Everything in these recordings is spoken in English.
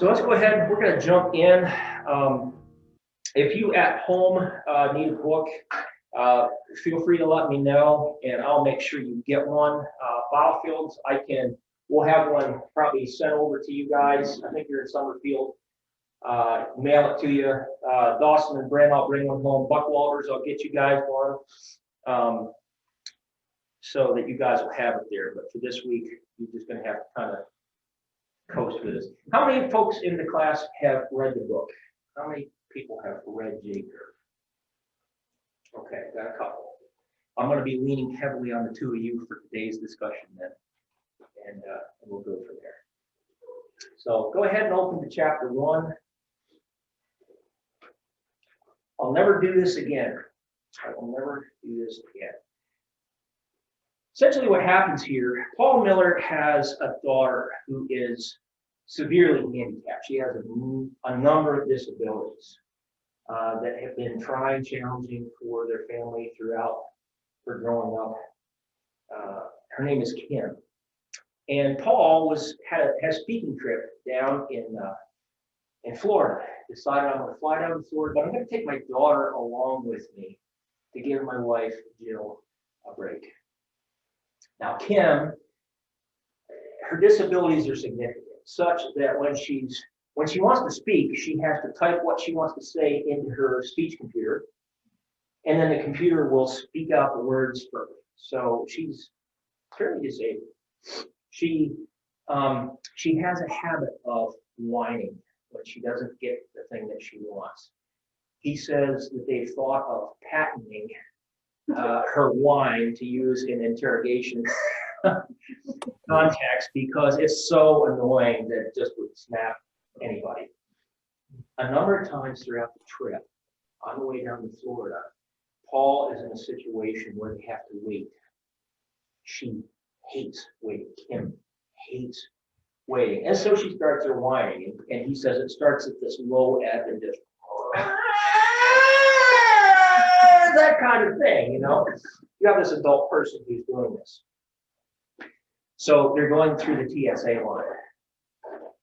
So let's go ahead. We're going to jump in. If you at home need a book, feel free to let me know, and I'll make sure you get one. Biofields, we'll have one probably sent over to you guys. I think you're in Summerfield. Mail it to you. Dawson and Brent, I'll bring one home. Buckwalters, I'll get you guys one, so that you guys will have it there. But for this week, you're just going to have to kind of coast with this. How many folks in the class have read the book? How many people have read J Curve? Okay, got a couple. I'm going to be leaning heavily on the two of you for today's discussion then, and we'll go from there. So go ahead and open to chapter 1. I'll never do this again. I will never do this again. Essentially what happens here, Paul Miller has a daughter who is severely handicapped. She has a number of disabilities that have been trying, challenging for their family throughout her growing up. Her name is Kim. And Paul had a speaking trip down in Florida. Decided I'm going to fly down to Florida, but I'm going to take my daughter along with me to give my wife, Jill, a break. Now, Kim, her disabilities are significant, such that when she wants to speak, she has to type what she wants to say into her speech computer, and then the computer will speak out the words for her. So she's fairly disabled. She has a habit of whining when she doesn't get the thing that she wants. He says that they've thought of patenting her whine to use in interrogation context because it's so annoying that it just would snap anybody. A number of times throughout the trip, on the way down to Florida, Paul is in a situation where they have to wait. She hates waiting. Kim hates waiting. And so she starts her whining, and he says it starts at this low ebb and just that kind of thing, you know. You have this adult person who's doing this. So they're going through the TSA line.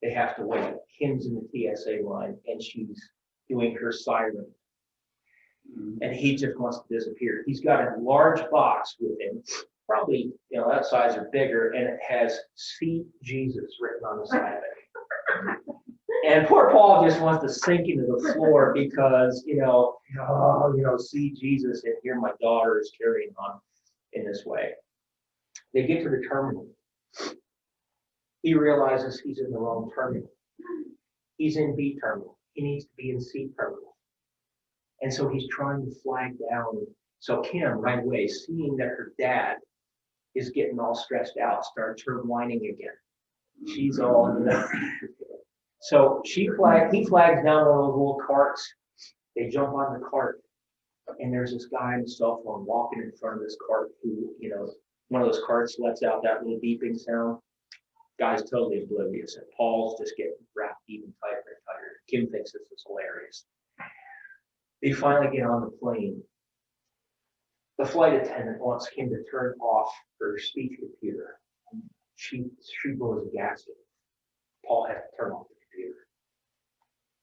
They have to wait. Kim's in the TSA line, and she's doing her siren. And he just wants to disappear. He's got a large box with him, probably that size or bigger, and it has "See Jesus" written on the side of it. And poor Paul just wants to sink into the floor because see Jesus, and here my daughter is carrying on in this way. They get to the terminal. He realizes he's in the wrong terminal. He's in B terminal. He needs to be in C terminal. And so he's trying to flag down. So Kim, right away, seeing that her dad is getting all stressed out, starts her whining again. She's all in the So he flags down one of those little carts. They jump on the cart, and there's this guy on his cell phone walking in front of this cart who, one of those carts lets out that little beeping sound. Guy's totally oblivious, and Paul's just getting wrapped even tighter and tighter. Kim thinks this is hilarious. They finally get on the plane. The flight attendant wants Kim to turn off her speech computer. She blows a gasket. Paul has to turn off the computer.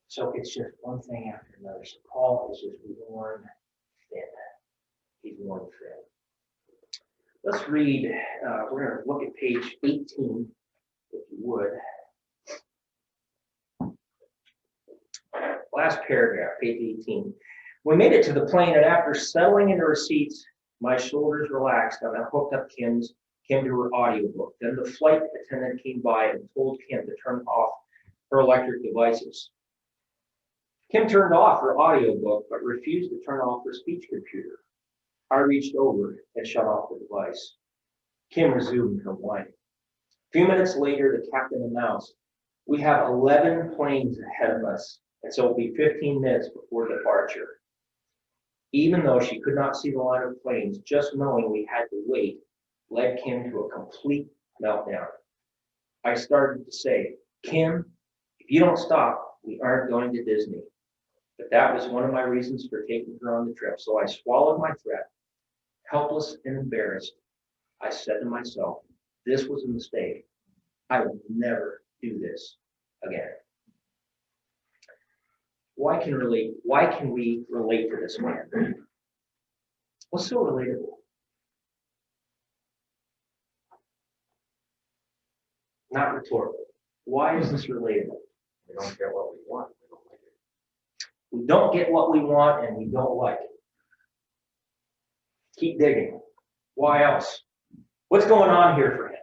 So it's just one thing after another. So Paul is just worn thin. He's worn thin. Let's read. We're going to look at page 18, if you would. Last paragraph, page 18. We made it to the plane, and after settling into our seats, my shoulders relaxed, and I hooked up Kim to her audiobook. Then the flight attendant came by and told Kim to turn off her electric devices. Kim turned off her audiobook, but refused to turn off her speech computer. I reached over and shut off the device. Kim resumed her whining. A few minutes later, the captain announced, "We have 11 planes ahead of us, and so it'll be 15 minutes before departure." Even though she could not see the line of planes, just knowing we had to wait led Kim to a complete meltdown. I started to say, "Kim, if you don't stop, we aren't going to Disney." But that was one of my reasons for taking her on the trip. So I swallowed my threat. Helpless and embarrassed, I said to myself, this was a mistake. I will never do this again. Why can we relate to this man? What's so relatable? Not rhetorical. Why is this relatable? We don't get what we want. We don't like it. We don't get what we want and we don't like it. Keep digging. Why else? What's going on here for him?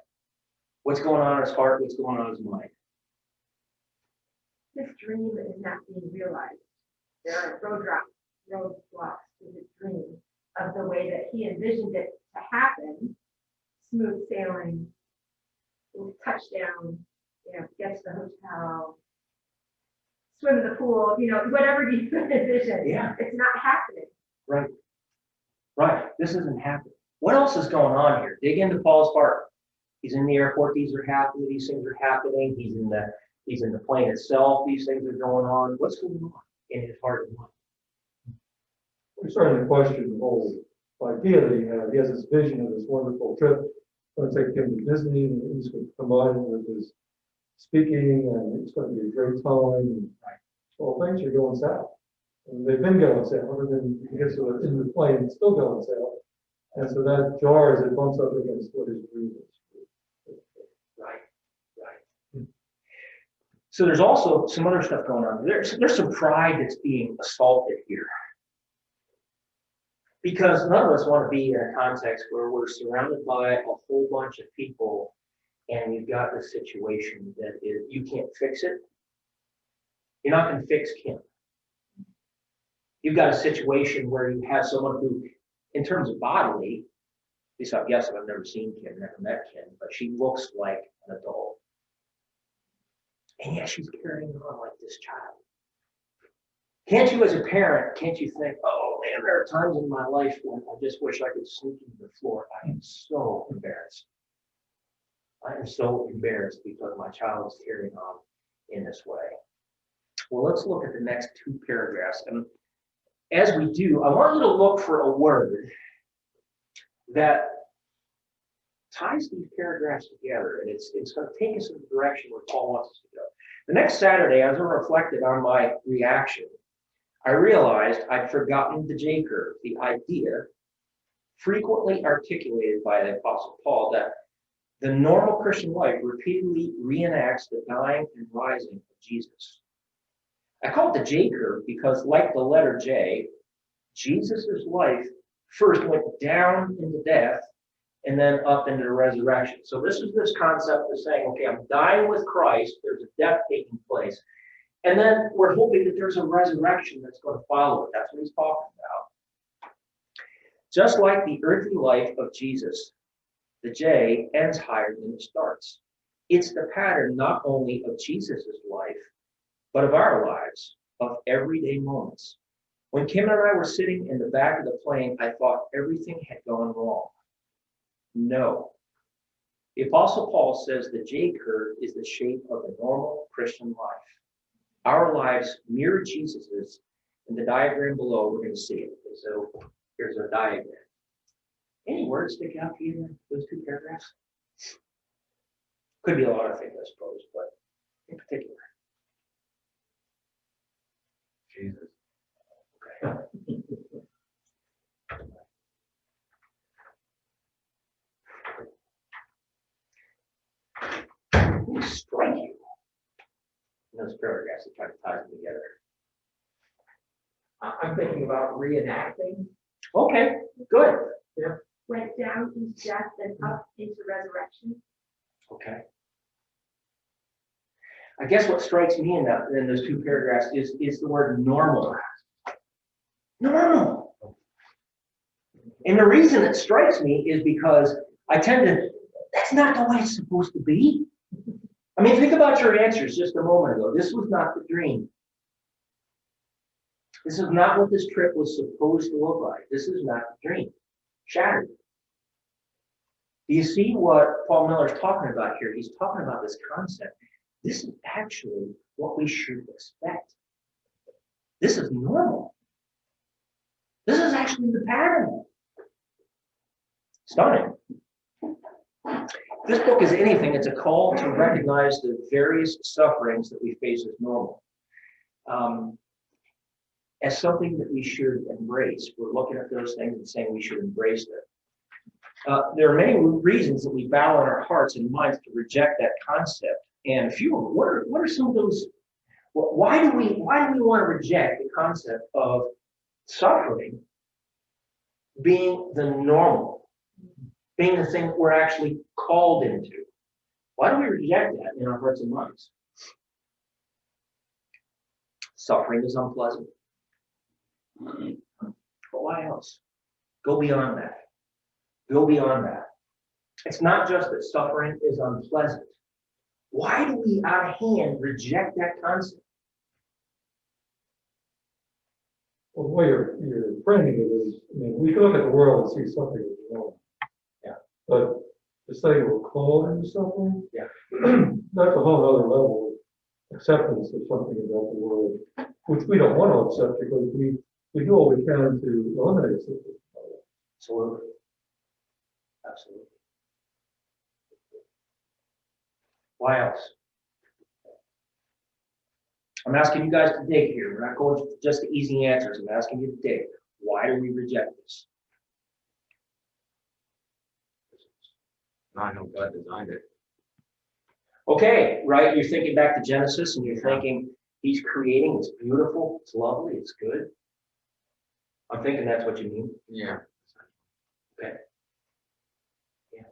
What's going on in his heart? What's going on in his mind? This dream is not being realized. There are roadblocks to this dream of the way that he envisioned it to happen. Smooth sailing, touchdown, get to the hotel, swim in the pool, whatever you envision. Yeah. It's not happening. Right. Right. This isn't happening. What else is going on here? Dig into Paul's heart. He's in the airport. These are happening. These things are happening. He's in the plane itself. These things are going on. What's going on in his heart and mind? We're starting to question the whole idea that he had. He has this vision of this wonderful trip. Going to take him to Disney, and he's going to combine it with his speaking, and it's going to be a great time. Well, things are going south. And they've been going south, other than he gets in the plane, it's still going south. And so that jars, it bumps up against what his dream is. Right. So there's also some other stuff going on. There's some pride that's being assaulted here. Because none of us want to be in a context where we're surrounded by a whole bunch of people and you've got this situation that is, you can't fix it. You're not going to fix Kim. You've got a situation where you have someone who, in terms of bodily, at least I guess I've never seen Kim, never met Kim, but she looks like an adult. And yet she's carrying on like this child. Can't you, as a parent, can't you think, oh man, there are times in my life when I just wish I could sink into the floor. I am so embarrassed. I am so embarrassed because my child is carrying on in this way. Well, let's look at the next two paragraphs. And as we do, I want you to look for a word that ties these paragraphs together, and it's going to take us in the direction where Paul wants us to go. The next Saturday, as I reflected on my reaction, I realized I'd forgotten the J curve, the idea frequently articulated by the Apostle Paul that the normal Christian life repeatedly reenacts the dying and rising of Jesus. I call it the J curve because, like the letter J, Jesus' life first went down into death and then up into the resurrection. So this is this concept of saying, okay, I'm dying with Christ, there's a death taking place, and then we're hoping that there's a resurrection that's going to follow it. That's what he's talking about. Just like the earthly life of Jesus, the J ends higher than it starts. It's the pattern not only of Jesus' life, but of our lives, of everyday moments. When Kim and I were sitting in the back of the plane, I thought everything had gone wrong. No. The Apostle Paul says the J curve is the shape of a normal Christian life. Our lives mirror Jesus's. In the diagram below, we're going to see it. So here's a diagram. Any words stick out to you in those two paragraphs? Could be a lot of things, I suppose, but in particular. Jesus. Okay. Who strike you in those paragraphs that try to tie them together? I'm thinking about reenacting. Okay, good. Went down into death and up into resurrection. Okay. I guess what strikes me in those two paragraphs is the word normal. Normal. And the reason it strikes me is because I tend to, that's not the way it's supposed to be. I mean, think about your answers just a moment ago. This was not the dream. This is not what this trip was supposed to look like. This is not the dream. Shattered. Do you see what Paul Miller's talking about here? He's talking about this concept. This is actually what we should expect. This is normal. This is actually the pattern. Stunning. If this book is anything, it's a call to recognize the various sufferings that we face as normal. as something that we should embrace. We're looking at those things and saying we should embrace them. There are many reasons that we battle in our hearts and minds to reject that concept. And a few of them, what are some of those? Why do we want to reject the concept of suffering being the normal, being the thing we're actually called into? Why do we reject that in our hearts and minds? Suffering is unpleasant. But why else? Go beyond that. Go beyond that. It's not just that suffering is unpleasant. Why do we out of hand reject that concept? Well, the way you're framing it is, I mean, we can look at the world and see something as wrong. Yeah. But to say we're called into something, Yeah. that's a whole other level of acceptance of something about the world, which we don't want to accept because we do all we can to eliminate something. Absolutely. Absolutely. Why else? I'm asking you guys to dig here. We're not going to just the easy answers. I'm asking you to dig. Why do we reject this? I know God designed it. Okay, right? You're thinking back to Genesis and you're thinking he's creating, it's beautiful, it's lovely, it's good. I'm thinking that's what you mean. Yeah. Okay. Yeah.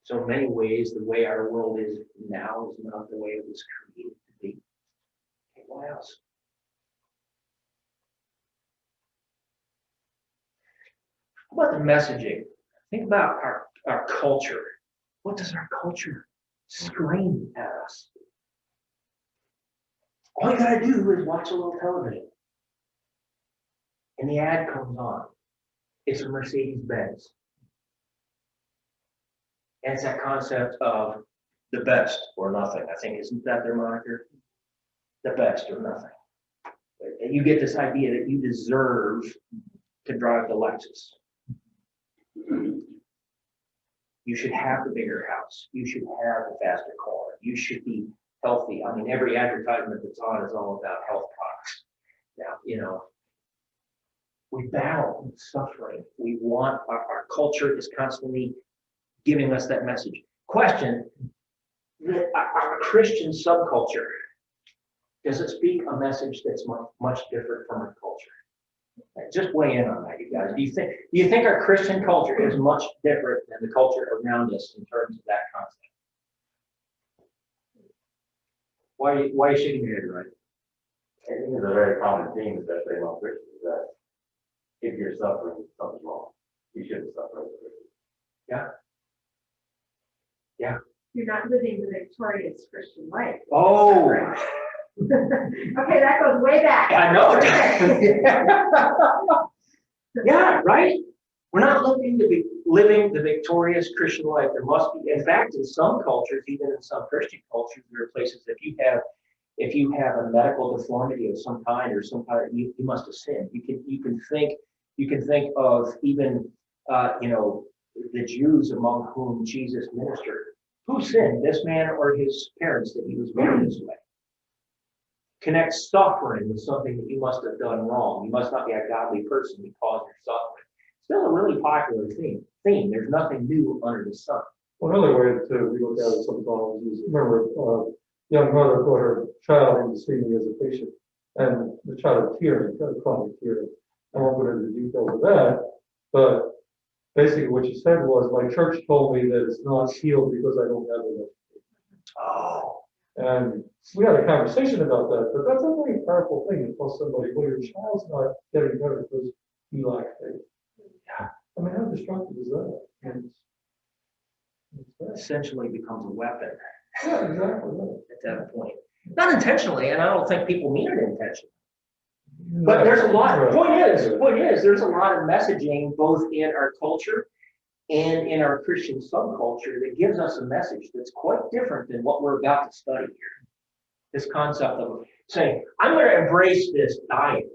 So in many ways, the way our world is now is not the way it was created to be. Okay, what else? How about the messaging? Think about our culture. What does our culture scream at us? All you gotta do is watch a little television. And the ad comes on. It's a Mercedes-Benz. And it's that concept of the best or nothing. I think, isn't that their moniker? The best or nothing. And you get this idea that you deserve to drive the Lexus. You should have the bigger house. You should have the faster car. You should be healthy. I mean, every advertisement that's on is all about health products. Now, we battle with suffering. We want, our culture is constantly giving us that message. Question, our Christian subculture, does it speak a message that's much different from our culture? Just weigh in on that, you guys. Do you think our Christian culture is much different than the culture around us in terms of that concept? Why are you shaking your head, right? I think it's a very common theme, especially among Christians, that if you're suffering, something's wrong. You shouldn't suffer as a Christian. Yeah. Yeah. You're not living the victorious Christian life. Oh. Okay, that goes way back. I know. Yeah, right? We're not looking to be living the victorious Christian life. There must be, in fact, in some cultures, even in some Christian cultures, there are places if you have a medical deformity of some kind or some kind, you must have sinned. You can think of even the Jews among whom Jesus ministered. Who sinned, this man or his parents, that he was born this way? Connect suffering with something that you must have done wrong. You must not be a godly person because you're suffering. Still a really popular theme. There's nothing new under the sun. One other way to we look at it sometimes is, remember, young mother brought her child in to see me as a patient, and the child had tearing, chronic tearing. I won't go into the details of that, but basically what she said was, my church told me that it's not healed because I don't have enough. Oh. And we had a conversation about that, but that's a very powerful thing to tell somebody, well, your child's not getting better because you lack faith. Yeah. I mean, how destructive is that? Essentially becomes a weapon Yeah, exactly. at that point. Not intentionally, and I don't think people mean it intentionally. But there's a lot, point is, there's a lot of messaging both in our culture and in our Christian subculture that gives us a message that's quite different than what we're about to study here. This concept of saying, I'm going to embrace this dying.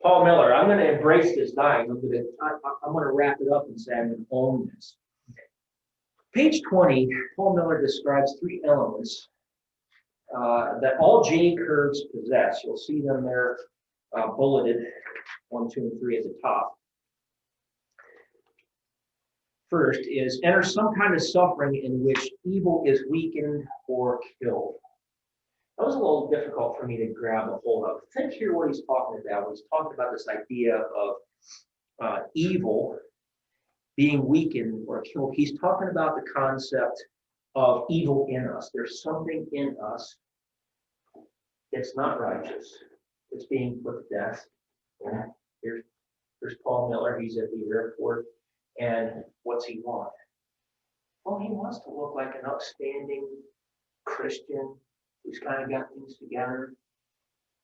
Paul Miller, I'm going to embrace this dying. I'm going to wrap it up and say I'm going to own this. Page 20, Paul Miller describes three elements that all J curves possess. You'll see them there bulleted 1, 2, and 3 at the top. First is enter some kind of suffering in which evil is weakened or killed. That was a little difficult for me to grab a hold of. Think here what he's talking about. He's talking about this idea of evil being weakened or killed. He's talking about the concept of evil in us. There's something in us that's not righteous. It's being put to death. There's Paul Miller. He's at the airport. And what's he want? Well, he wants to look like an upstanding Christian who's kind of got things together,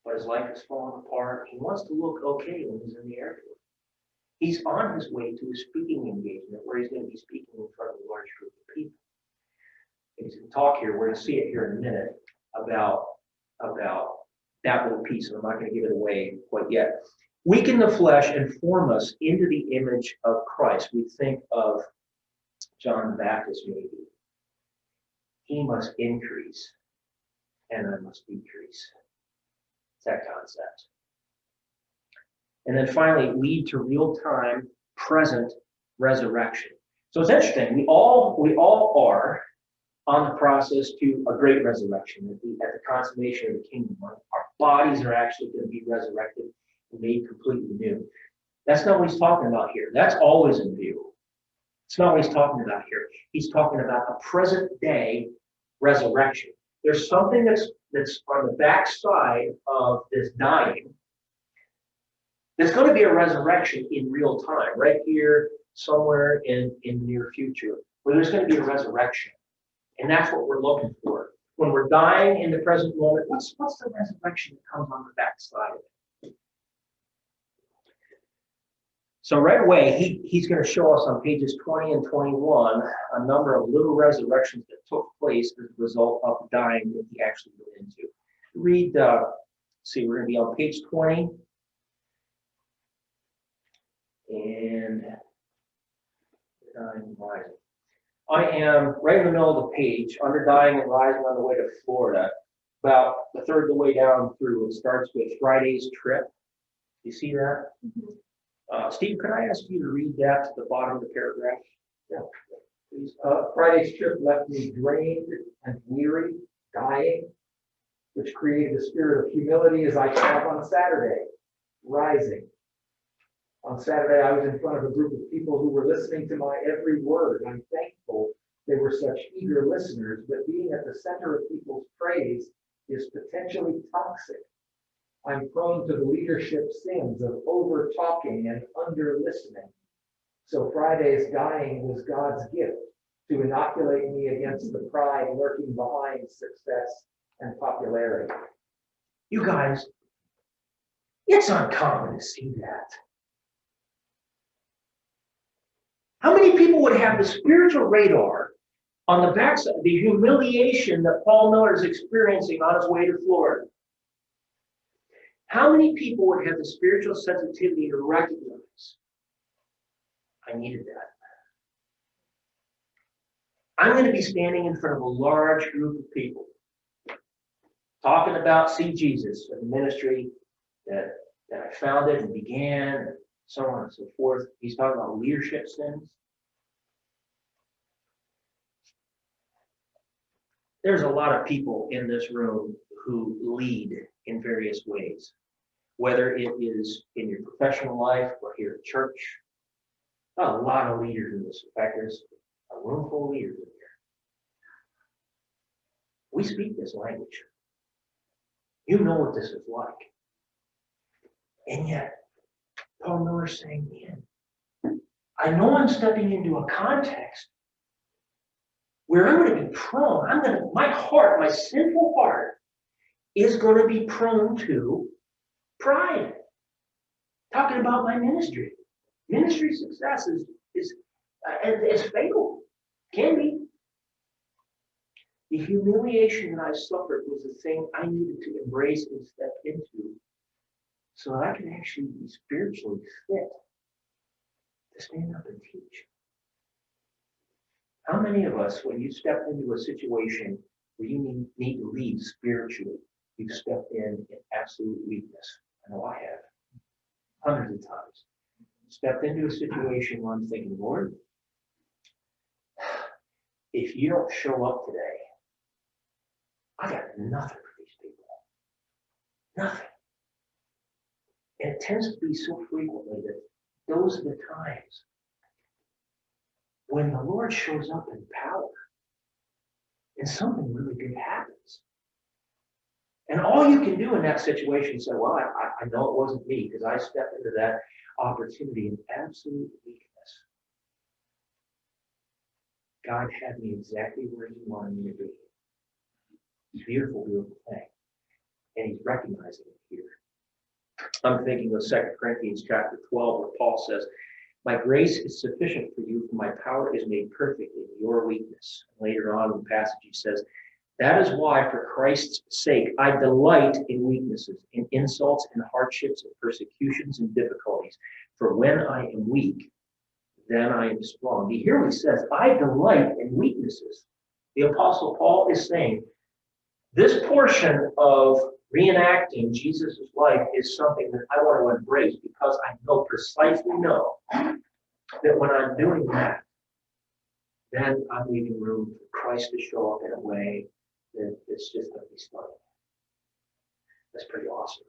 but his life is falling apart. He wants to look okay when he's in the airport. He's on his way to a speaking engagement where he's going to be speaking in front of a large group of people. He's going to talk here, we're going to see it here in a minute, about that little piece, and I'm not going to give it away quite yet. Weaken the flesh and form us into the image of Christ. We think of John the Baptist maybe. He must increase, and I must decrease. It's that concept. And then finally, lead to real-time, present resurrection. So it's interesting. We all are on the process to a great resurrection at the consummation of the kingdom. Our bodies are actually going to be resurrected and made completely new. That's not what he's talking about here. That's always in view. It's not what he's talking about here. He's talking about a present day resurrection. There's something that's on the backside of this dying. There's going to be a resurrection in real time, right here, somewhere in the near future, where there's going to be a resurrection. And that's what we're looking for. When we're dying in the present moment, what's the resurrection that comes on the backside of it? So right away, he's going to show us on pages 20 and 21 a number of little resurrections that took place as a result of dying that he actually went into. Read, see, we're going to be on page 20. And dying and rising. I am right in the middle of the page, under dying and rising on the way to Florida. About a third of the way down through, it starts with Friday's trip. You see that? Mm-hmm. Steve, could I ask you to read that to the bottom of the paragraph? Yeah. Please. Friday's trip left me drained and weary, dying, which created a spirit of humility as I came up on Saturday, rising. On Saturday, I was in front of a group of people who were listening to my every word. I'm thankful they were such eager listeners, but being at the center of people's praise is potentially toxic. I'm prone to the leadership sins of over-talking and under-listening. So Friday's dying was God's gift to inoculate me against the pride lurking behind success and popularity. You guys, it's uncommon to see that. How many people would have the spiritual radar on the backside, the humiliation that Paul Miller is experiencing on his way to Florida? How many people would have the spiritual sensitivity to recognize, I needed that? I'm going to be standing in front of a large group of people talking about See Jesus, a ministry that I founded and began, and so on and so forth. He's talking about leadership sins. There's a lot of people in this room who lead in various ways, whether it is in your professional life or here at church. A lot of leaders in this. In fact, there's a room full of leaders in here. We speak this language. You know what this is like. And yet, Paul Miller's saying, man, I know I'm stepping into a context where I'm going to be prone, my heart, my sinful heart, is going to be prone to pride. Talking about my ministry. Ministry success is fatal. Can be. The humiliation that I suffered was the thing I needed to embrace and step into so that I can actually be spiritually fit to stand up and teach. How many of us, when you step into a situation where you need to lead spiritually, you've stepped in absolute weakness? I know I have, hundreds of times. Stepped into a situation where I'm thinking, Lord, if you don't show up today, I got nothing for these people. Nothing. And it tends to be so frequently that those are the times when the Lord shows up in power and something really good happens. And all you can do in that situation is say, well, I know it wasn't me because I stepped into that opportunity in absolute weakness. God had me exactly where he wanted me to be. Beautiful, beautiful thing. And he's recognizing it here. I'm thinking of 2 Corinthians chapter 12, where Paul says, my grace is sufficient for you, for my power is made perfect in your weakness. And later on in the passage, he says, that is why, for Christ's sake, I delight in weaknesses, in insults, and hardships, and persecutions, and difficulties. For when I am weak, then I am strong. You hear what he says, I delight in weaknesses. The Apostle Paul is saying, this portion of reenacting Jesus' life is something that I want to embrace because I precisely know that when I'm doing that, then I'm leaving room for Christ to show up in a way that it's just going to be stunning. That's pretty awesome.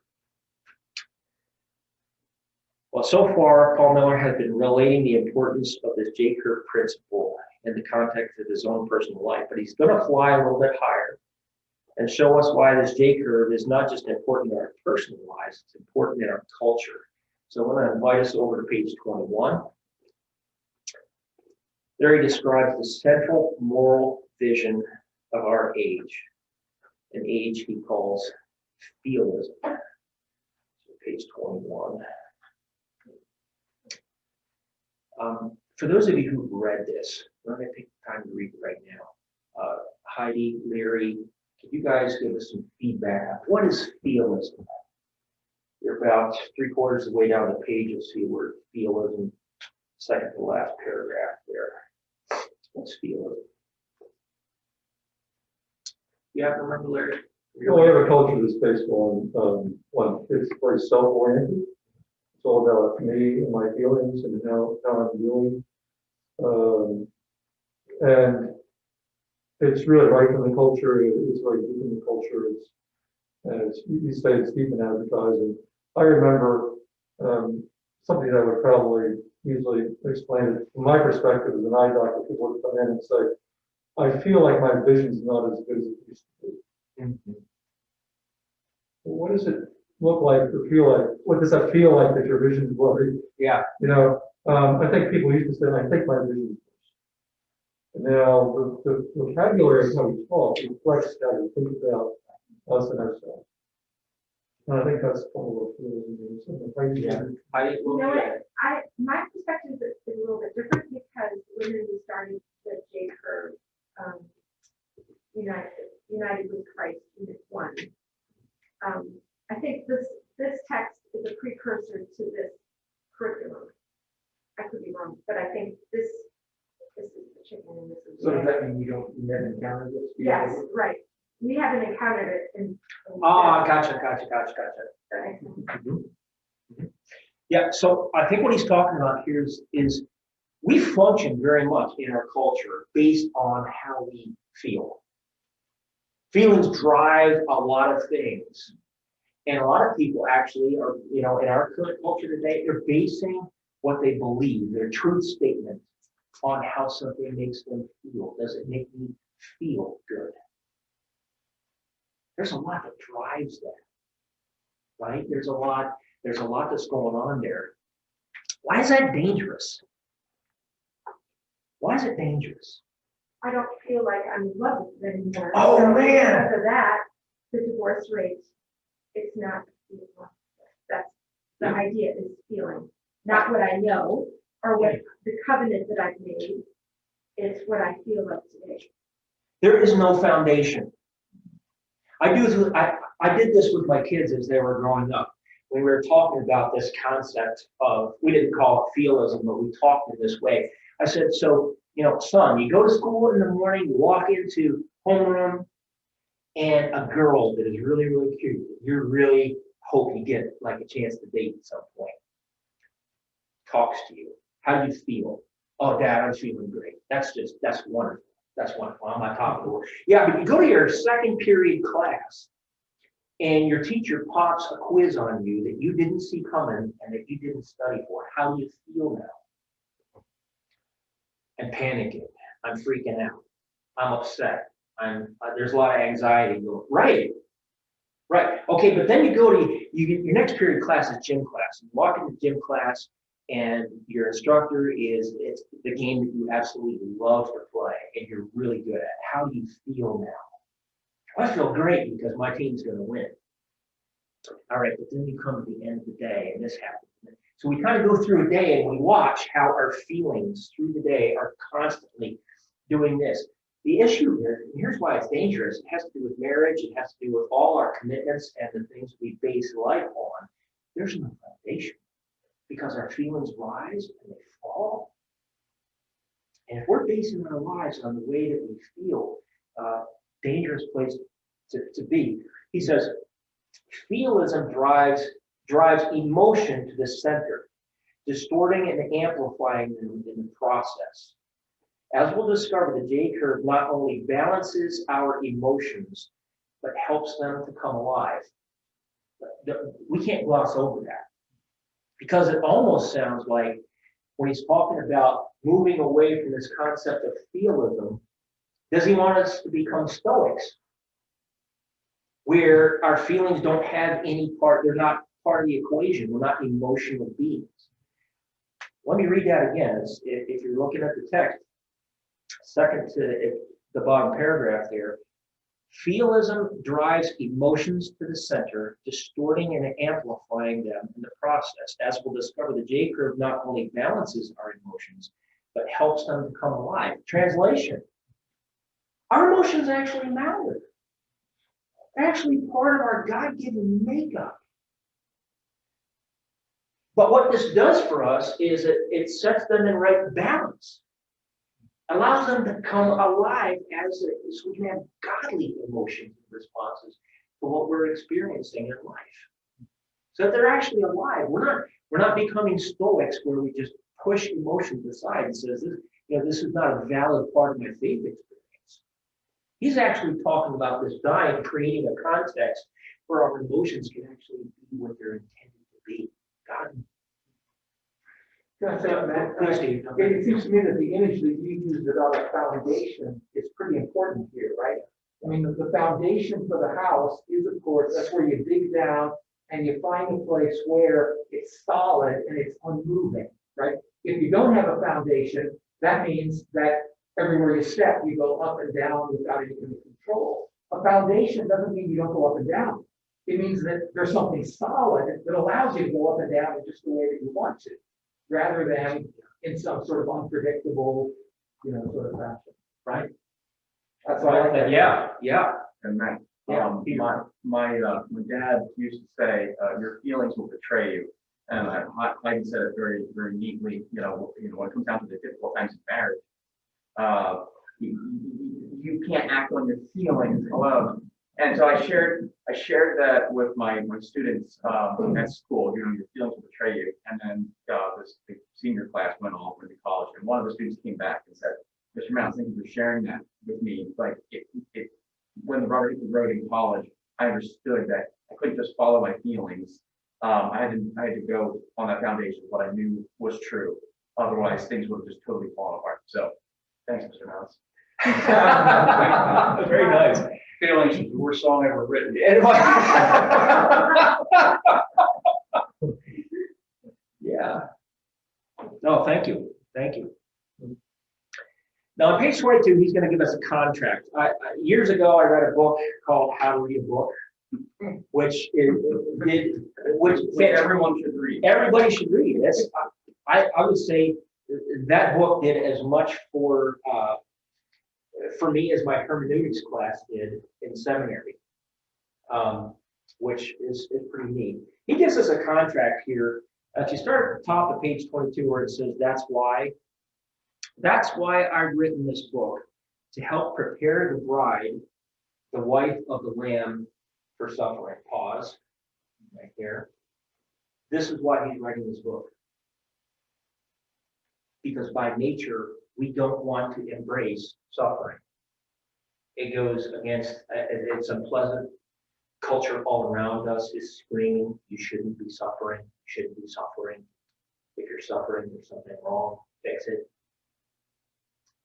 Well, so far, Paul Miller has been relating the importance of this J-curve principle in the context of his own personal life, but he's going to fly a little bit higher and show us why this J-curve is not just important in our personal lives, it's important in our culture. So I'm going to invite us over to page 21. There he describes the central moral vision of our age, an age he calls fealism. So page 21. For those of you who've read this, I'm going to take the time to read it right now. Heidi, Larry, can you guys give us some feedback? What is fealism? You're about 3/4 of the way down the page, you'll see the word fealism, second to last paragraph there. What's fealism? You have to remember, Larry? Well, we have a culture that's based on it's very self-oriented. It's all about me and my feelings and how I'm doing. And it's really right in the culture. It's very deep in the culture. You say it's deep in advertising. I remember something that I would probably usually explain it from my perspective as an eye doctor. People would come in and say, I feel like my vision's not as good as it used to be. Mm-hmm. Well, what does it look like or feel like? What does that feel like that your vision's blurry? Yeah. You know, I think people used to say, I think my vision's worse. Now, the vocabulary of how we talk reflects how we think about us and ourselves. And I think that's all of it. Yeah. You know what, my perspective is a little bit different because when we started the J-curve, United with Christ, Unit 1, I think this text is a precursor to this curriculum. I could be wrong, but I think this is the chicken and this is the So does egg. that mean you never encountered this? Yes, right. We haven't encountered it in. Gotcha. That makes sense. Yeah, so I think what he's talking about here is we function very much in our culture based on how we feel. Feelings drive a lot of things. And a lot of people actually are, in our current culture today, they're basing what they believe, their truth statement, on how something makes them feel. Does it make me feel good? There's a lot that drives that, right? There's a lot that's going on there. Why is that dangerous? Why is it dangerous? I don't feel like I'm in love with it anymore. Oh, So man. Because of that, the divorce rate, it's not, that's the idea is feeling, not what I know or what the covenant that I've made. It's what I feel like today. There is no foundation. I did this with my kids as they were growing up. When we were talking about this concept of, we didn't call it feelism, but we talked in this way. I said, so, son, you go to school in the morning, you walk into homeroom, and a girl that is really, really cute, you're really hope you get like a chance to date at some point. Talks to you. How do you feel? Oh, Dad, I'm feeling great. That's wonderful. That's wonderful. I'm on top of the world. Yeah, but you go to your second period class and your teacher pops a quiz on you that you didn't see coming and that you didn't study for. How do you feel now? I'm panicking. I'm freaking out. I'm upset. There's a lot of anxiety. Right. Right. Okay, but then you go to your next period class is gym class. You walk into gym class and your instructor it's the game that you absolutely love to play and you're really good at. How do you feel now? I feel great because my team's going to win. All right, but then you come to the end of the day and this happens. So we kind of go through a day and we watch how our feelings through the day are constantly doing this. The issue here, and here's why it's dangerous, it has to do with marriage, it has to do with all our commitments and the things we base life on. There's no foundation because our feelings rise and they fall. And if we're basing our lives on the way that we feel, dangerous place to be. He says, feelism drives emotion to the center, distorting and amplifying them in the process. As we'll discover, the J curve not only balances our emotions, but helps them to come alive. We can't gloss over that because it almost sounds like when he's talking about moving away from this concept of feelism, does he want us to become stoics? Where our feelings don't have any part, they're not part of the equation, we're not emotional beings. Let me read that again. If you're looking at the text, second to the bottom paragraph there, feelism drives emotions to the center, distorting and amplifying them in the process. As we'll discover, the J curve not only balances our emotions, but helps them to come alive. Translation, our emotions actually matter. They're actually part of our God-given makeup. But what this does for us is it sets them in right balance, allows them to come alive so we can have godly emotions and responses to what we're experiencing in life. So that they're actually alive. We're not becoming stoics where we just push emotions aside and says, this is not a valid part of my faith experience. He's actually talking about this dying, creating a context where our emotions can actually be what they're intended to be. God. Can I say on that? Please, Steve. It seems to me that the image that you used about a foundation is pretty important here, right? I mean, the foundation for the house is, of course, that's where you dig down and you find a place where it's solid and it's unmoving, right? If you don't have a foundation, that means that everywhere you step, you go up and down without any control. A foundation doesn't mean you don't go up and down. It means that there's something solid that allows you to go up and down in just the way that you want to, rather than in some sort of unpredictable, sort of fashion, right? That's why I like that. Yeah. And Matt, Yeah. my dad used to say, your feelings will betray you. And I said it very, very neatly, when it comes down to the difficult times of marriage, you can't act on your feelings alone. And so I shared that with my students at school. Your feelings will betray you. And then the senior class went off into college, and one of the students came back and said, "Mr. Mounts, thank you for sharing that with me. Like when the rubber hit the road in college, I understood that I couldn't just follow my feelings. I had to go on that foundation of what I knew was true. Otherwise, things would have just totally fallen apart." So, thanks, Mr. Mounts. Very nice. Feelings is the worst song ever written. Yeah. No, thank you. Thank you. Now on page 22, he's going to give us a contract. Years ago, I read a book called How to Read a Book, which Everyone should read. Everybody should read. I would say that book did as much for me as my hermeneutics class did in seminary, which is pretty neat. He gives us a contract here. If you start at the top of page 22 where it says, that's why I've written this book, to help prepare the bride, the wife of the Lamb, for suffering. Pause. right there. This is why he's writing this book. Because by nature, we don't want to embrace suffering. It goes against, it's unpleasant. Culture all around us is screaming, you shouldn't be suffering, you shouldn't be suffering. If you're suffering, there's something wrong, fix it.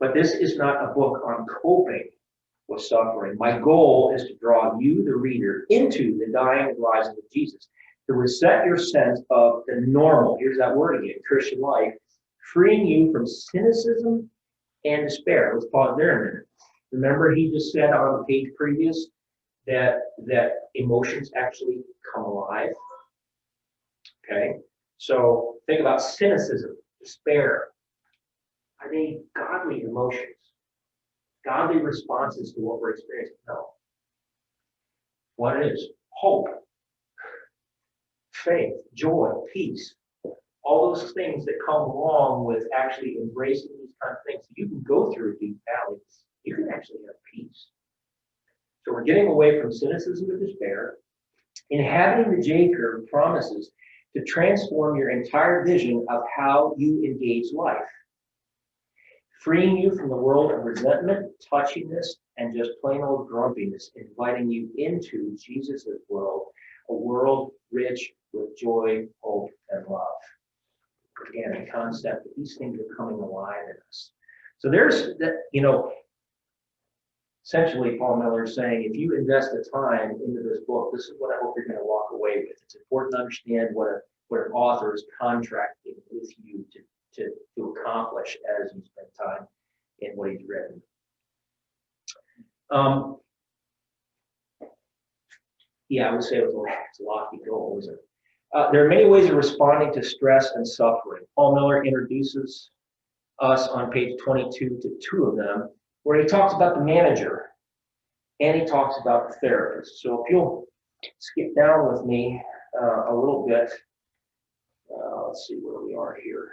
But this is not a book on coping with suffering. My goal is to draw you, the reader, into the dying and rising of Jesus, to reset your sense of the normal, here's that word again, Christian life, freeing you from cynicism and despair. Let's pause there a minute. Remember, he just said on the page previous that emotions actually come alive. Okay, so think about cynicism, despair. Are they godly emotions? Godly responses to what we're experiencing? No. What it is? Hope, faith, joy, peace. All those things that come along with actually embracing these kind of things. You can go through deep valleys. You can actually have peace. So we're getting away from cynicism and despair. Inhabiting the J curve promises to transform your entire vision of how you engage life, freeing you from the world of resentment, touchiness, and just plain old grumpiness, inviting you into Jesus' world, a world rich with joy, hope, and love. Again, a concept that these things are coming alive in us. So there's that, essentially, Paul Miller is saying, if you invest the time into this book, this is what I hope you're going to walk away with. It's important to understand what an author is contracting with you to accomplish as you spend time in what he's written. I would say it's a lofty goal, isn't it? There are many ways of responding to stress and suffering. Paul Miller introduces us on page 22 to two of them, where he talks about the manager and he talks about the therapist. So if you'll skip down with me a little bit, let's see where we are here.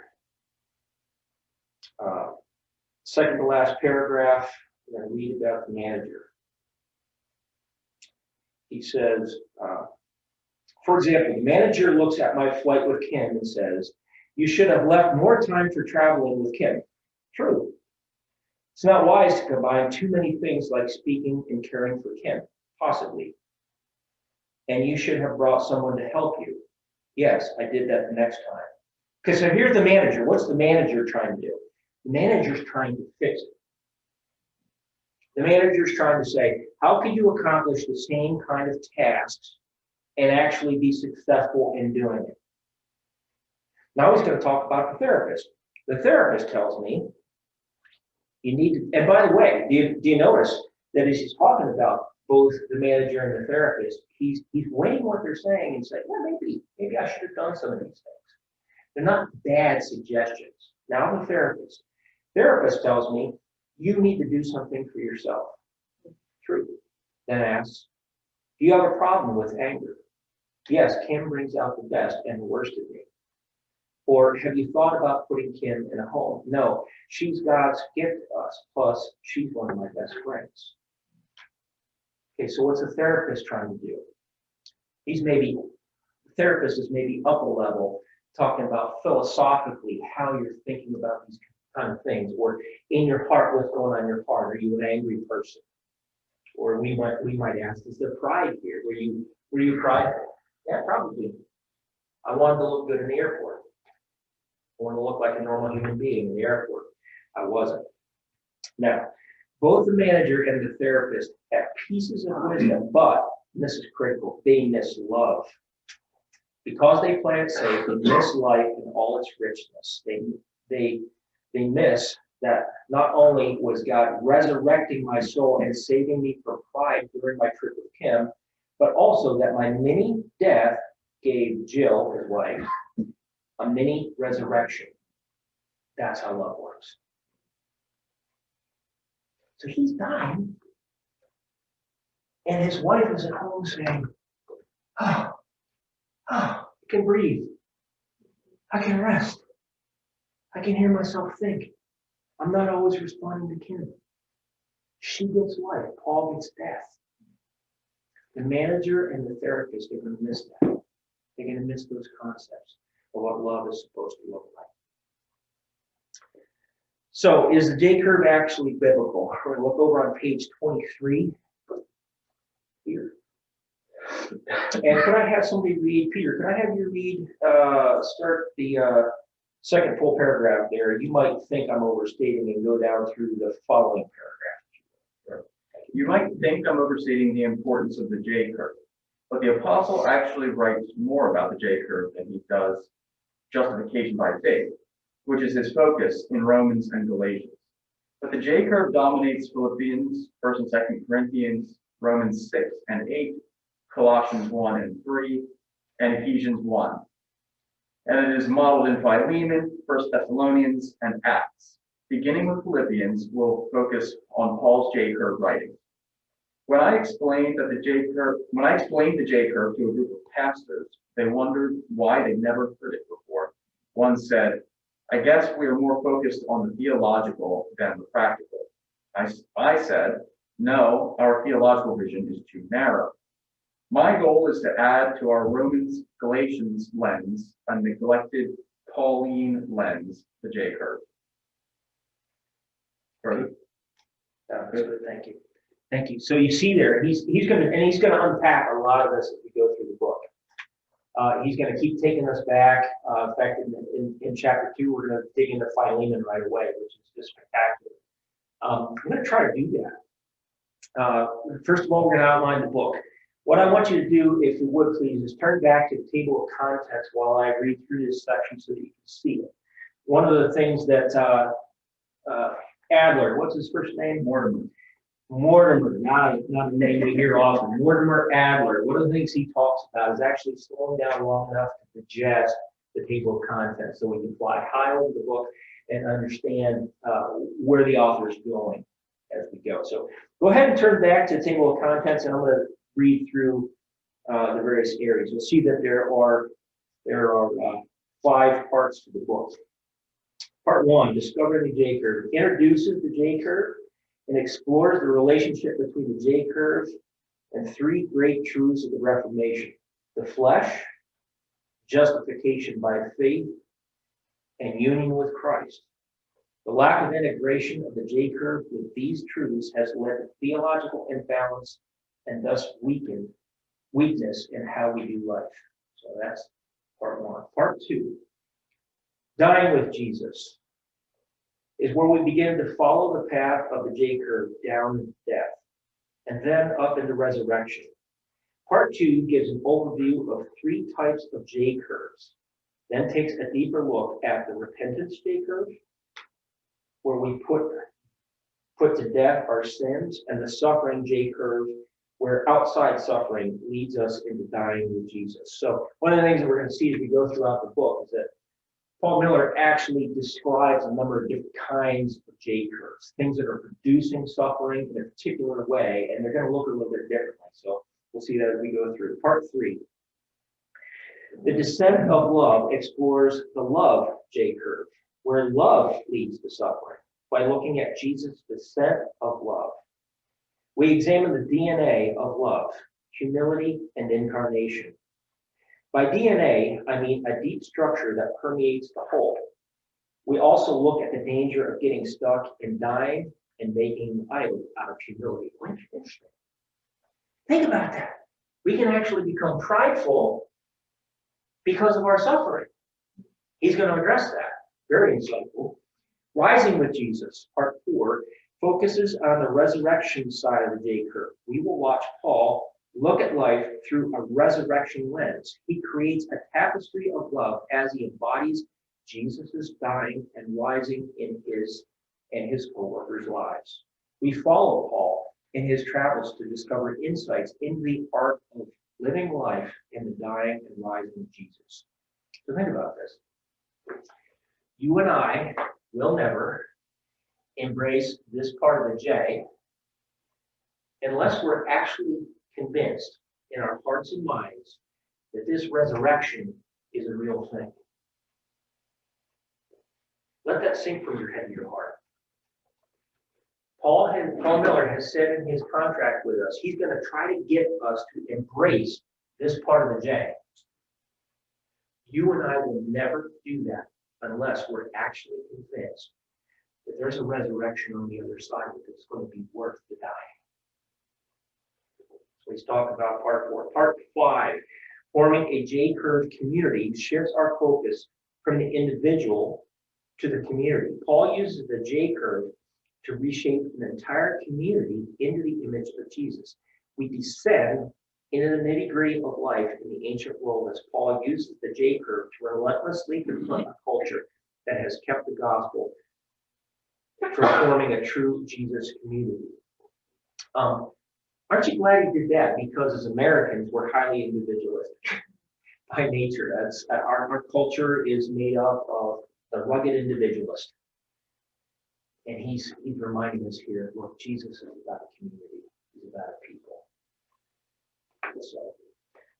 Second to last paragraph, we're going to read about the manager. He says, for example, the manager looks at my flight with Kim and says, you should have left more time for traveling with Kim. True. It's not wise to combine too many things like speaking and caring for Kim, possibly. And you should have brought someone to help you. Yes, I did that the next time. Because so here's the manager. What's the manager trying to do? The manager's trying to fix it. The manager's trying to say, how can you accomplish the same kind of tasks and actually be successful in doing it? Now he's going to talk about the therapist. The therapist tells me, you need to, and by the way, do you notice that as he's talking about both the manager and the therapist, he's weighing what they're saying and saying, well, maybe I should have done some of these things. They're not bad suggestions. Now the therapist tells me, you need to do something for yourself. True. Then asks, do you have a problem with anger? Yes, Kim brings out the best and the worst in me. Or have you thought about putting Kim in a home? No, she's God's gift to us. Plus, she's one of my best friends. Okay, so what's a therapist trying to do? The therapist is maybe up a level, talking about philosophically how you're thinking about these kind of things, or in your heart, what's going on in your heart? Are you an angry person? Or we might ask, is there pride here? Were you prideful? Yeah, probably. I wanted to look good in the airport. I wanted to look like a normal human being in the airport. I wasn't. Now, both the manager and the therapist have pieces of wisdom, but, and this is critical, they miss love. Because they play it safe, they miss life in all its richness. They miss that not only was God resurrecting my soul and saving me from pride during my trip with Kim, but also that my mini death gave Jill, his wife, a mini resurrection. That's how love works. So he's dying, and his wife is at home saying, I can breathe. I can rest. I can hear myself think. I'm not always responding to Kim. She gets life. Paul gets death. The manager and the therapist are going to miss that. They're going to miss those concepts of what love is supposed to look like. So is the J curve actually biblical? We're going to look over on page 23 here. And could I have somebody read, Peter, could I have you read, start the second full paragraph there? You might think I'm overstating and go down through the following paragraph. You might think I'm overstating the importance of the J curve, but the apostle actually writes more about the J curve than he does justification by faith, which is his focus in Romans and Galatians. But the J curve dominates Philippians, 1st and 2nd Corinthians, Romans 6 and 8, Colossians 1 and 3, and Ephesians 1. And it is modeled in Philemon, 1 Thessalonians, and Acts. Beginning with Philippians, we'll focus on Paul's J curve writing. When I explained the J curve to a group of pastors, they wondered why they never heard it before. One said, "I guess we are more focused on the theological than the practical." I said, "No, our theological vision is too narrow. My goal is to add to our Romans Galatians lens a neglected Pauline lens, the J curve." Further? Good, thank you. Thank you. So you see there, he's going to unpack a lot of this as we go through the book. He's going to keep taking us back. In fact, in chapter 2, we're going to dig into Philemon right away, which is just spectacular. I'm going to try to do that. First of all, we're going to outline the book. What I want you to do, if you would please, is turn back to the table of contents while I read through this section so that you can see it. One of the things that Adler, what's his first name? Mortimer, not a name we hear often. Mortimer Adler, one of the things he talks about is actually slowing down long enough to digest the table of contents so we can fly high over the book and understand where the author is going as we go. So go ahead and turn back to the table of contents, and I'm going to read through the various areas. You'll see that there are 5 parts to the book. Part 1, discovering the J curve, introduces the J curve and explores the relationship between the J curve and 3 great truths of the Reformation: the flesh, justification by faith, and union with Christ. The lack of integration of the J curve with these truths has led to theological imbalance and thus weakness in how we do life. So that's part 1. Part 2, dying with Jesus, is where we begin to follow the path of the J curve down into death and then up into resurrection. Part 2 gives an overview of 3 types of J curves, then takes a deeper look at the repentance J curve, where we put to death our sins, and the suffering J curve, where outside suffering leads us into dying with Jesus. So one of the things that we're going to see as we go throughout the book is that Paul Miller actually describes a number of different kinds of J curves, things that are producing suffering in a particular way, and they're going to look a little bit differently. So we'll see that as we go through. Part 3, the descent of love explores the love J curve, where love leads to suffering, by looking at Jesus' descent of love. We examine the DNA of love, humility, and incarnation. By DNA, I mean a deep structure that permeates the whole. We also look at the danger of getting stuck in dying and making an idol out of humility. Interesting. Think about that. We can actually become prideful because of our suffering. He's going to address that. Very insightful. Rising with Jesus, part 4, focuses on the resurrection side of the J curve. We will watch Paul look at life through a resurrection lens. He creates a tapestry of love as he embodies Jesus' dying and rising in his and his co-workers' lives. We follow Paul in his travels to discover insights into the art of living life in the dying and rising of Jesus. So think about this. You and I will never embrace this part of the J unless we're actually convinced in our hearts and minds that this resurrection is a real thing. Let that sink from your head to your heart. Paul Miller has said in his contract with us, he's going to try to get us to embrace this part of the J. You and I will never do that unless we're actually convinced that there's a resurrection on the other side that it's going to be worth the dying. So let's talk about part 4. Part 5, forming a J-curve community, shifts our focus from the individual to the community. Paul uses the J-curve to reshape an entire community into the image of Jesus. We descend into the nitty-gritty of life in the ancient world as Paul uses the J-curve to relentlessly confront a culture that has kept the gospel from forming a true Jesus community. Aren't you glad he did that? Because as Americans, we're highly individualistic by nature. That's our culture is made up of the rugged individualist. And he's reminding us here, look, Jesus is about a community. He's about a people. So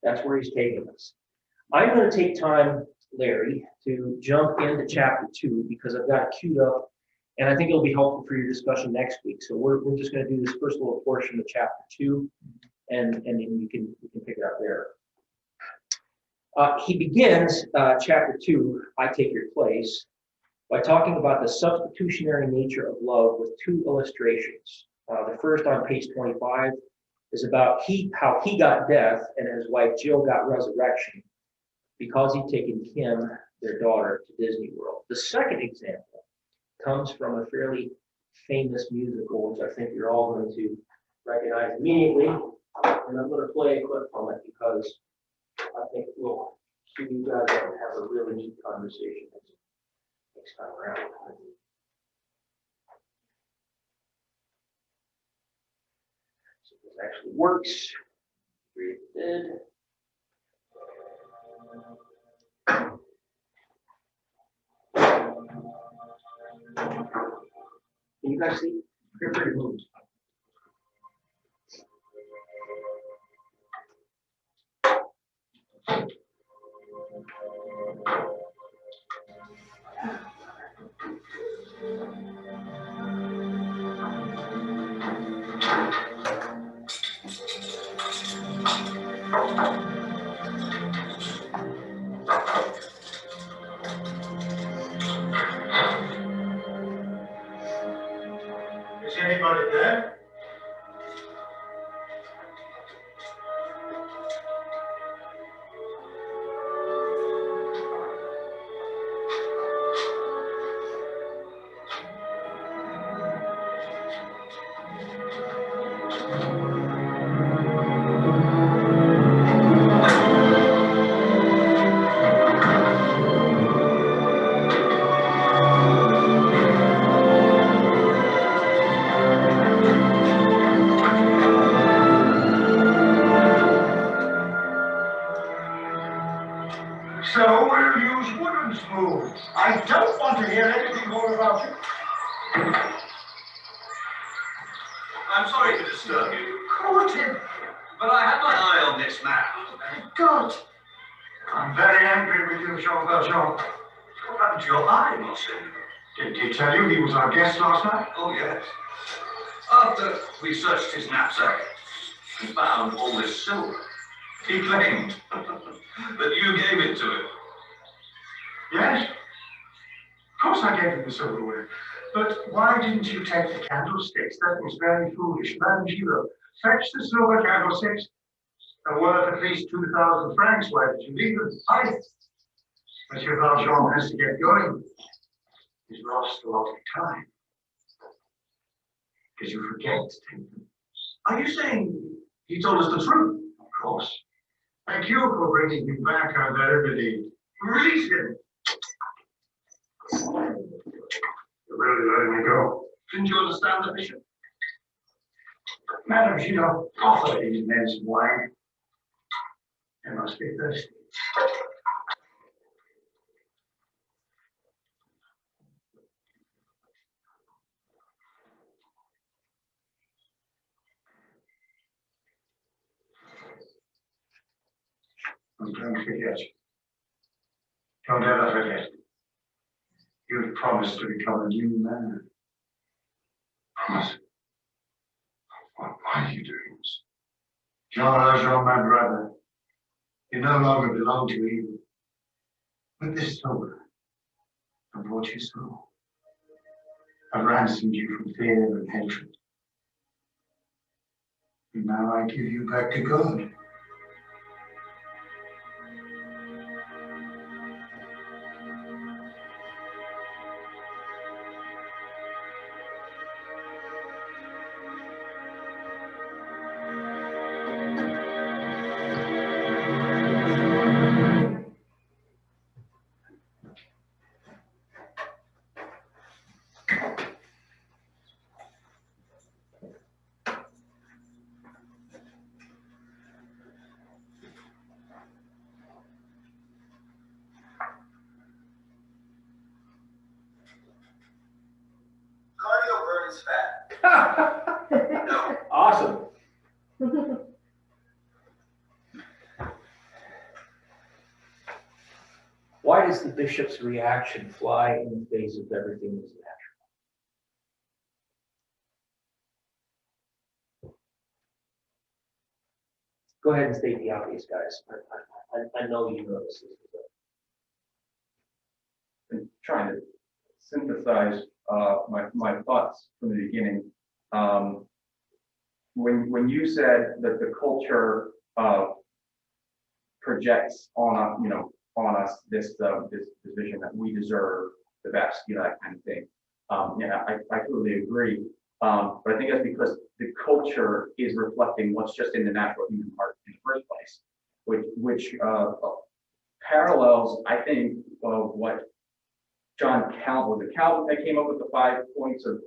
that's where he's taking us. I'm going to take time, Larry, to jump into chapter 2 because I've got it queued up, and I think it'll be helpful for your discussion next week. So we're just going to do this first little portion of chapter 2, and then you can pick it up there. He begins chapter 2, I Take Your Place, by talking about the substitutionary nature of love with 2 illustrations. The first on page 25 is about how he got death and his wife Jill got resurrection because he'd taken Kim, their daughter, to Disney World. The second example comes from a fairly famous musical, which I think you're all going to recognize immediately. And I'm going to play a clip from it because I think it will cue you guys up and have a really neat conversation next time around. So this actually works. It did. Can you guys see? You're pretty moved. Is anybody there? So we'll use wooden spoons. I don't want to hear anything more about you. I'm sorry to disturb you, Caught him. but I had my eye on this man. God. I'm very angry with you, Jean Valjean. What happened to your eye, Monseigneur? Did he tell you he was our guest last night? Oh, yes. After we searched his knapsack and found all this silver, he claimed that you gave it to him. Yes. Of course I gave him the silverware. But why didn't you take the candlesticks? That was very foolish. Madame Giraud, fetch the silver candlesticks. They're worth at least 2,000 francs. Why did you leave them? Monsieur Valjean has to get going. He's lost a lot of time. Because you forget to take them. Are you saying he told us the truth? Of course. Thank you for bringing him back. I'm very relieved. Release him. You're really letting me go. Didn't you understand the mission? Madame Giraud, offer these men some wine. They must be thirsty. And don't forget. Don't ever forget. You've promised to become a new man. Promise. Why are you doing this? Jean Valjean, my brother, you no longer belong to evil. With this silver, I brought you soul. I ransomed you from fear and hatred. And now I give you back to God. Cardio burns fat. No. Awesome. Why does the bishop's reaction fly in the face of everything that's natural? Go ahead and state the obvious, guys. I know you know this. Been trying to synthesize my thoughts from the beginning. When you said that the culture projects on us this vision that we deserve the best, that kind of thing. Yeah, I totally agree. But I think that's because the culture is reflecting what's just in the natural human heart in the first place, which parallels, I think, of what John Calvin, the Calvin that came up with the 5 points of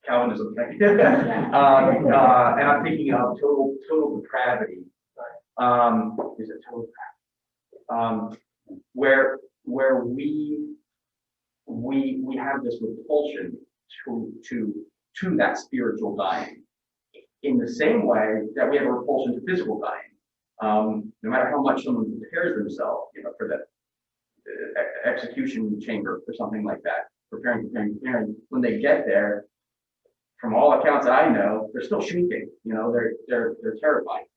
Calvinism. And I'm thinking of total depravity. Is it total depravity? Where we have this repulsion to that spiritual dying, in the same way that we have a repulsion to physical dying. No matter how much someone prepares themselves, for the execution chamber or something like that, preparing, when they get there, from all accounts that I know, they're still shaking. They're terrified.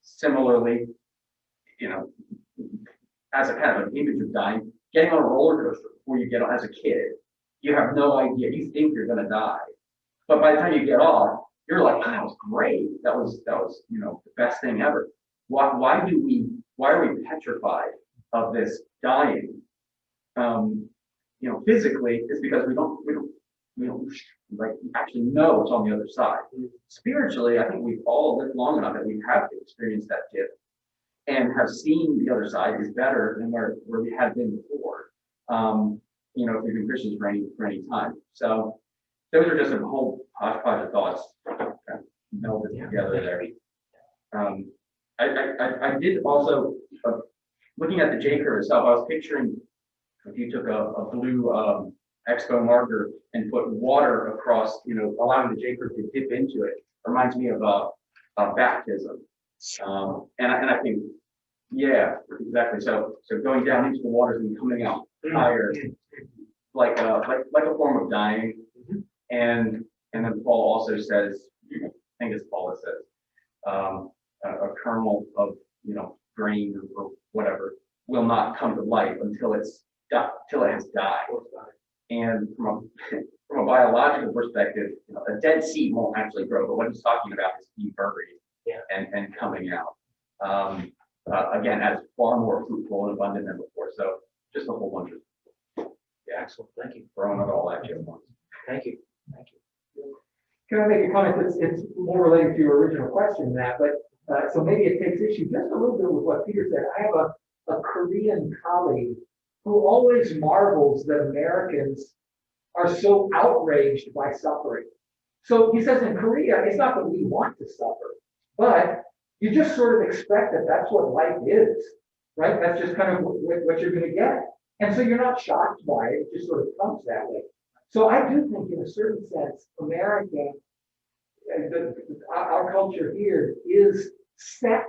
Similarly, as a kind of an image of dying, getting on a roller coaster before you get on as a kid, you have no idea. You think you're going to die, but by the time you get off, you're like, "Oh, that was great. That was the best thing ever." Why are we petrified of this dying? Physically, it's because we don't like actually know what's on the other side. Spiritually, I think we've all lived long enough that we have experienced that gift and have seen the other side is better than where we had been before. If we've been Christians for any time. So those are just a whole hodgepodge of thoughts kind of melded together there. I did also, looking at the J curve itself, I was picturing if you took a blue expo marker and put water across, allowing the J curve to dip into it, reminds me of baptism. And I think, yeah, exactly. So going down into the waters and coming out higher, like a form of dying. And then Paul also says, I think it's Paul that says, a kernel of grain or whatever will not come to life until it has died. And from a biological perspective, a dead seed won't actually grow, but what he's talking about is being buried and coming out. Again, as far more fruitful and abundant than before. So just a whole bunch of Excellent. Thank you. throwing it all at you at once. Thank you. Can I make a comment it's more related to your original question than that, but so maybe it takes issue just a little bit with what Peter said. I have a Korean colleague who always marvels that Americans are so outraged by suffering. So he says in Korea, it's not that we want to suffer, but you just sort of expect that that's what life is, right? That's just kind of what you're going to get. And so you're not shocked by it, it just sort of comes that way. So I do think in a certain sense, America, our culture here is set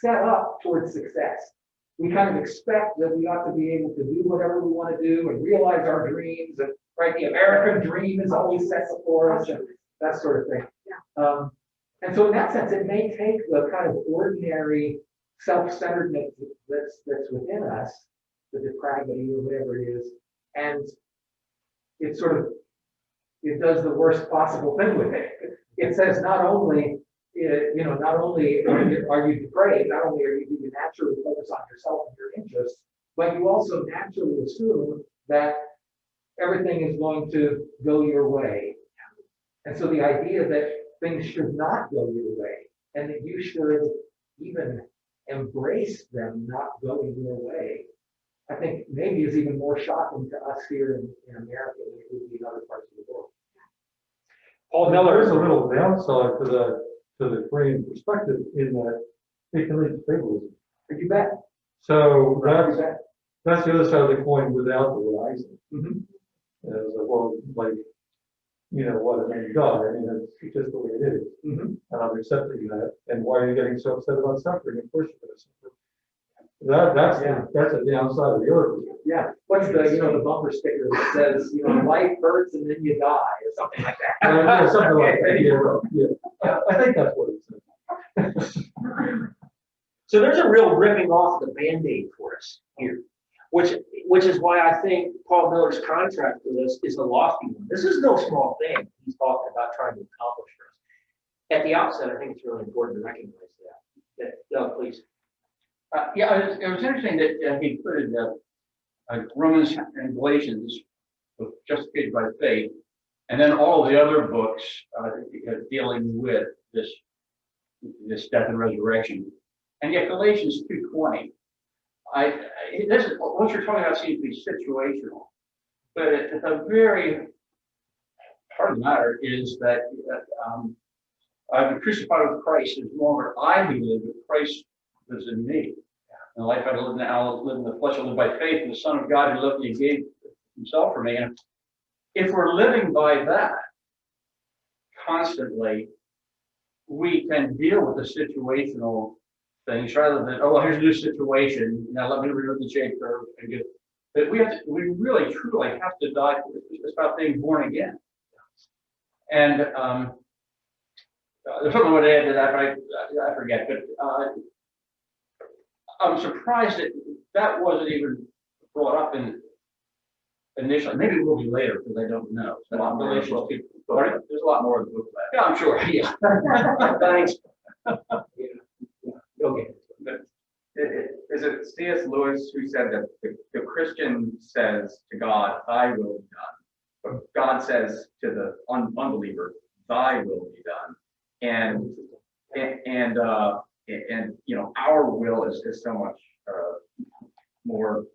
up towards success. We kind of expect that we ought to be able to do whatever we want to do and realize our dreams. And right, the American dream is always set before us and that sort of thing. And so in that sense, it may take the kind of ordinary self-centeredness that's within us the depravity or whatever it is, and it sort of, it does the worst possible thing with it. It says not only, not only are you depraved, not only do you naturally focus on yourself and your interests, but you also naturally assume that everything is going to go your way. And so the idea that things should not go your way, and that you should even embrace them not going your way, I think maybe is even more shocking to us here in America than it would be in other parts of the world. Paul There is Miller, a little downside to the Korean perspective in that it can lead to fatalism. You bet. So You bet. that's the other side of the coin without the rising. Mhm. And it's like, well, like, you know what, and then you die. I mean, it's just the way it is. Mhm. And I'm accepting that. And why are you getting so upset about suffering? Of course you're going to suffer. That's a downside of the other. Yeah. What's the bumper sticker that says, life hurts and then you die, or something like that? Something like that. Yeah. I think that's what it says. so there's a real ripping off the Band-Aid for us here, which is why I think Paul Miller's contract with us is a lofty one. This is no small thing he's talking about trying to accomplish for us. At the outset, I think it's really important to recognize that. Doug, please. It was interesting that he included Romans and Galatians, justified by faith, and then all the other books dealing with this death and resurrection. And yet Galatians 2:20, this is what you're talking about seems to be situational, but at the very part of the matter is that I've been crucified with Christ, and no longer I who live, but Christ lives in me. And the life I live now, I live in the flesh, I live by faith in the Son of God who loved me and gave himself for me. And if we're living by that constantly, we can deal with the situational things rather than, oh, well, here's a new situation. Now let me rewrite the J curve and get. But we really truly have to die. It's about being born again. And there's something I want to add to that, but I forget. But I'm surprised that that wasn't even brought up initially. Maybe it will be later because I don't know. So Galatians 2. There's a lot more of the book left. Yeah, I'm sure. Yeah. Thanks. Okay. Is it C.S. Lewis who said that the Christian says to God, "Thy will be done," but God says to the unbeliever, "Thy will be done," and our will is so much more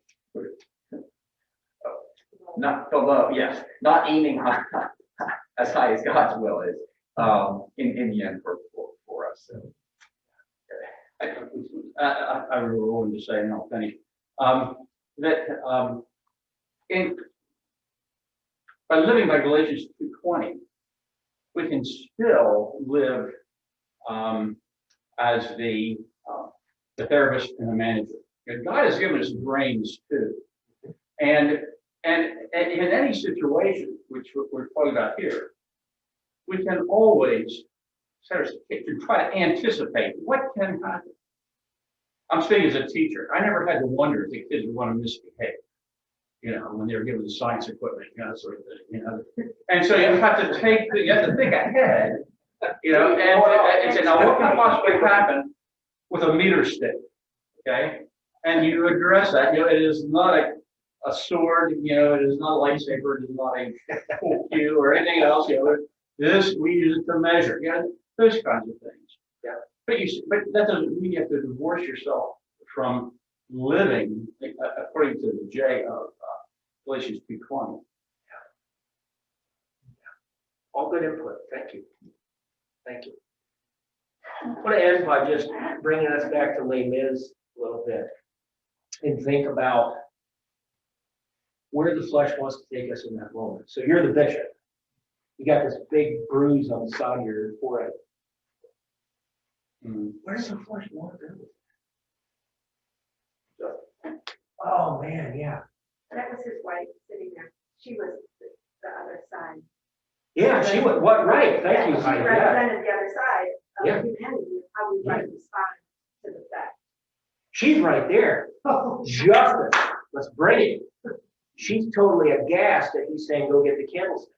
not below, yes, not aiming high, as high as God's will is in the end for us. So. I was willing to say, and I'll finish, by living by Galatians 2:20, we can still live as the therapist and the manager. And God has given us brains too, and in any situation, which we're talking about here, we can always to try to anticipate what can happen. I'm speaking as a teacher. I never had to wonder if the kids would want to misbehave, when they were given the science equipment, sort of thing, And so you have to think ahead, and say, now what can possibly happen with a meter stick, okay? And you address that. It is not a sword, it is not a lightsaber, it is not a full cue or anything else. This we use it to measure. Those kinds of things. Yeah. But that doesn't mean you have to divorce yourself from living according to the J of Galatians 2:20. All good input. Thank you. Thank you. I want to end by just bringing us back to Les Mis a little bit and think about where the flesh wants to take us in that moment. So you're the bishop. You got this big bruise on the side of your forehead. Where does the flesh want to go? Oh man, yeah. That was his wife sitting there. She was the other side. Yeah, she was what? Right. Thank you, She Heidi. Yeah. represented the other side of Yeah. humanity, how we might respond to the fact. She's right there. Justice. let's bring it. She's totally aghast that he's saying, go get the candlesticks.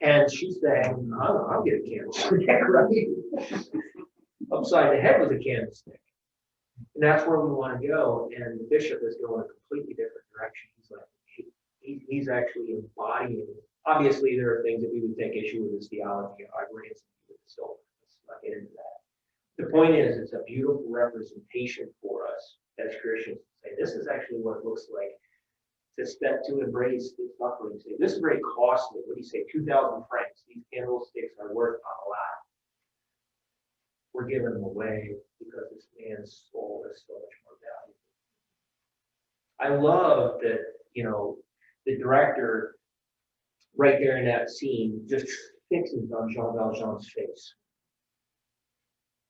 And she's saying, I'll get a candlestick, right? Upside the head with a candlestick. And that's where we want to go. And the bishop is going a completely different direction. He's like, he's actually embodying. Obviously, there are things that we would take issue with his theology. I agree with the soul. Let's not get into that. The point is, it's a beautiful representation for us as Christians to say, this is actually what it looks like to step to embrace the suffering. Say, this is very costly. What do you say? 2,000 francs. These candlesticks are worth a lot. We're giving them away because this man's soul is so much more valuable. I love that, the director right there in that scene just fixes on Jean Valjean's face.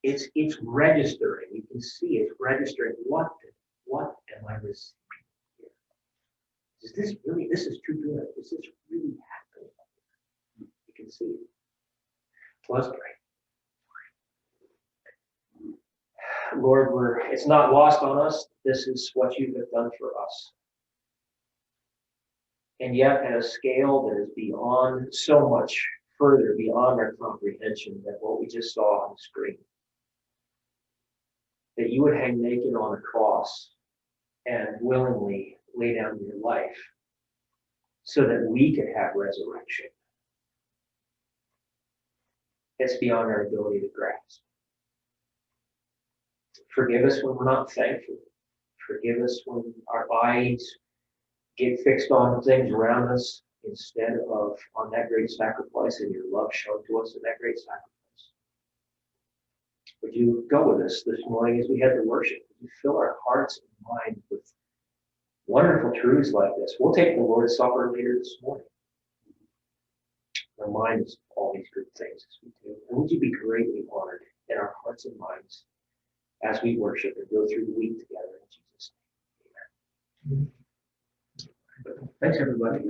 It's registering. You can see it's registering. What am I receiving here? Is this really? This is too good. Is this really happening? You can see it. Let's pray. Lord, it's not lost on us. This is what you have done for us. And yet at a scale that is beyond, so much further beyond our comprehension than what we just saw on the screen. That you would hang naked on a cross and willingly lay down your life so that we could have resurrection. It's beyond our ability to grasp. Forgive us when we're not thankful. Forgive us when our eyes get fixed on things around us instead of on that great sacrifice and your love shown to us in that great sacrifice. Would you go with us this morning as we head to worship? Would you fill our hearts and minds with wonderful truths like this? We'll take the Lord's Supper later this morning. Remind us of all these good things as we do. And would you be greatly honored in our hearts and minds as we worship and go through the week together in Jesus' name. Amen. Thanks, everybody.